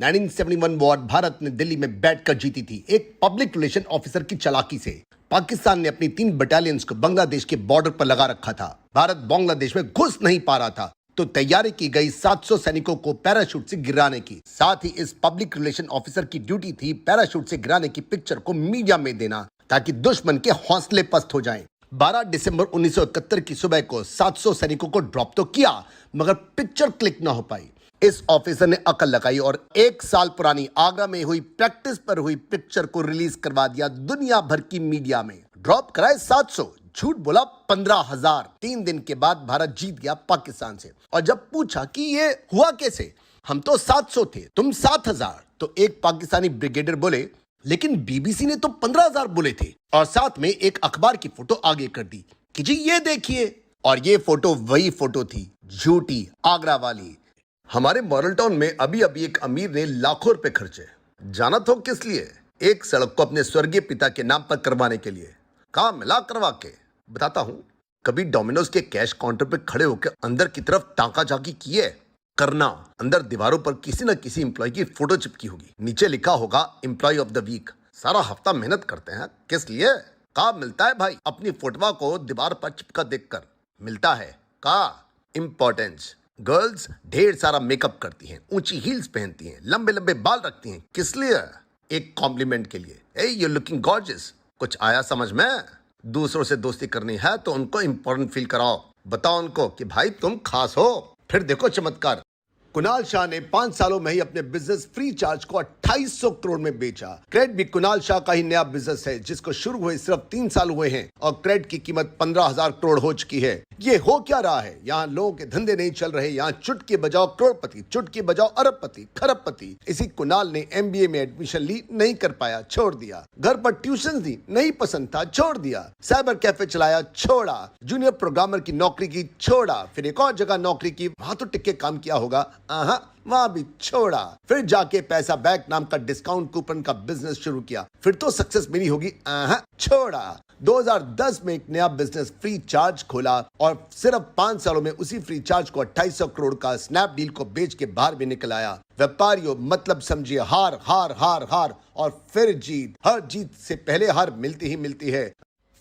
1971 war Bharat ने दिल्ली में बैठकर जीती थी, एक पब्लिक रिलेशन ऑफिसर की चालाकी से। पाकिस्तान ने अपनी 3 बटालियंस को बांग्लादेश के बॉर्डर पर लगा रखा था। भारत बांग्लादेश में घुस नहीं पा रहा था, तो तैयारी की गई 700 सैनिकों को पैराशूट से गिराने की। साथ ही इस पब्लिक रिलेशन ऑफिसर की ड्यूटी थी पैराशूट से गिराने की पिक्चर को मीडिया में देना, ताकि दुश्मन के हौसले पस्त हो जाएं। 12 दिसंबर 1971 की सुबह को 700 सैनिकों को ड्रॉप तो किया, मगर पिक्चर क्लिक ना हो पाई। इस ऑफिसर ने अकल लगाई और 1 साल पुरानी आगरा में हुई प्रैक्टिस पर हुई पिक्चर को रिलीज करवा दिया दुनिया भर की मीडिया में। ड्रॉप कराए 700, झूठ बोला 15,000। 3 दिन के बाद भारत जीत गया पाकिस्तान से। और जब पूछा कि ये हुआ कैसे, हम तो 700 थे, तुम 7,000, तो एक पाकिस्तानी ब्रिगेडियर बोले, लेकिन बीबीसी ने तो 15,000 बोले थे। और साथ में एक अखबार की फोटो आगे कर दी कि जी ये देखिए। और ये फोटो वही फोटो थी, झूठी आगरा वाली। हमारे मॉडल टाउन में अभी अभी एक अमीर ने लाखों रुपए खर्चे, जाना तो किस लिए? एक सड़क को अपने स्वर्गीय पिता के नाम पर करवाने के लिए। काम मिला करवा के बताता हूं। कभी डोमिनोज के कैश काउंटर पे खड़े होकर अंदर की तरफ ताका झाकी की है? करना। अंदर दीवारों पर किसी न किसी एम्प्लॉय की फोटो चिपकी होगी, नीचे लिखा होगा एम्प्लॉय ऑफ द वीक। सारा हफ्ता मेहनत करते हैं, किस लिए? काम मिलता है भाई, अपनी फोटोवा को दीवार पर चिपका देखकर मिलता है का इंपॉर्टेंस। गर्ल्स ढेर सारा मेकअप करती हैं, ऊंची हील्स पहनती हैं, लंबे लंबे बाल रखती हैं, किस लिए? एक कॉम्प्लीमेंट के लिए। ए यू लुकिंग गॉर्जियस। कुछ आया समझ में? दूसरों से दोस्ती करनी है तो उनको इंपॉर्टेंट फील कराओ, बताओ उनको कि भाई तुम खास हो। फिर देखो चमत्कार, कुणाल शाह ने 5 सालों में ही अपने बिजनेस फ्री चार्ज को 2800 करोड़ में बेचा। क्रेड भी कुणाल शाह का ही नया बिजनेस है, जिसको शुरू हुए सिर्फ 3 साल हुए हैं और क्रेड की कीमत 15,000 करोड़ हो चुकी है। ये हो क्या रहा है? यहाँ लोगों के धंधे नहीं चल रहे, यहाँ चुटकी बजाओ करोड़पति, चुटकी बजाओ अरबपति, खरबपति। इसी कुणाल ने MBA में एडमिशन ली, नहीं कर पाया, छोड़ दिया। घर पर ट्यूशन दी, नहीं पसंद था, छोड़ दिया। साइबर कैफे चलाया, छोड़ा। जूनियर प्रोग्रामर की नौकरी की, छोड़ा। फिर एक और जगह नौकरी की, वहां तो टिक के काम किया होगा, वहां भी छोड़ा। फिर जाके पैसा बैक नाम का डिस्काउंट कूपन का बिजनेस शुरू किया, फिर तो सक्सेस मिली होगी, छोड़ा। 2010 में एक नया बिजनेस फ्री चार्ज खोला और सिर्फ 5 सालों में उसी फ्री चार्ज को 2800 करोड़ का स्नैपडील को बेच के बाहर भी निकल आया। व्यापारियों मतलब समझिए हार हार हार हार और फिर जीत। हर जीत से पहले हार मिलती ही मिलती है।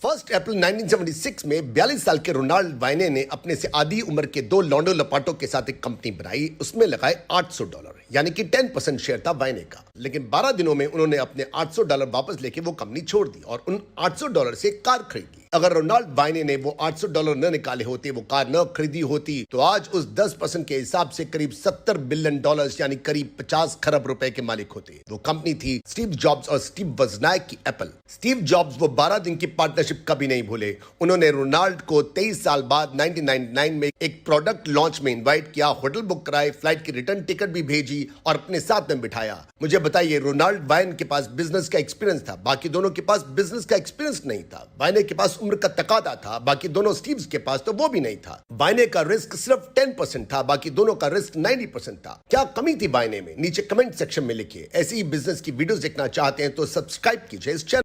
1 अप्रैल 1976 में 42 साल के रोनाल्ड वाइने ने अपने से आधी उम्र के 2 लौंडो लपाटों के साथ एक कंपनी बनाई। उसमें लगाए $800, यानी कि 10% शेयर था वाइने का। लेकिन 12 दिनों में उन्होंने अपने $800 वापस लेके वो कंपनी छोड़ दी और उन $800 से कार खरीदी। अगर रोनाल्ड वाइने ने वो $800 न निकाले होते, वो कार न खरीदी होती, तो आज उस 10% के हिसाब से करीब $70 बिलियन, यानी करीब 50 खरब रुपए के मालिक होते। वो कंपनी थी स्टीव जॉब्स और स्टीव वोज़नाइक की एप्पल। स्टीव जॉब्स वो 12 दिन की पार्टनरशिप कभी नहीं भूले। उन्होंने रोनाल्ड को 23 साल बाद 1999 में एक प्रोडक्ट लॉन्च में इनवाइट किया, होटल बुक कराए, फ्लाइट की रिटर्न टिकट भी भेजी और अपने साथ में बिठाया। मुझे बताइए, रोनाल्ड वाइन के पास बिजनेस का एक्सपीरियंस था, बाकी दोनों के पास बिजनेस का एक्सपीरियंस नहीं था। वाइने के पास उम्र का तकादा था, बाकी दोनों स्टीव्स के पास तो वो भी नहीं था। वाइने का रिस्क सिर्फ 10% था, बाकी दोनों का रिस्क 90% था। क्या कमी थी वाइने में? नीचे कमेंट सेक्शन में लिखिए। ऐसी ही बिजनेस की वीडियोस देखना चाहते हैं तो सब्सक्राइब कीजिए इस चैनल।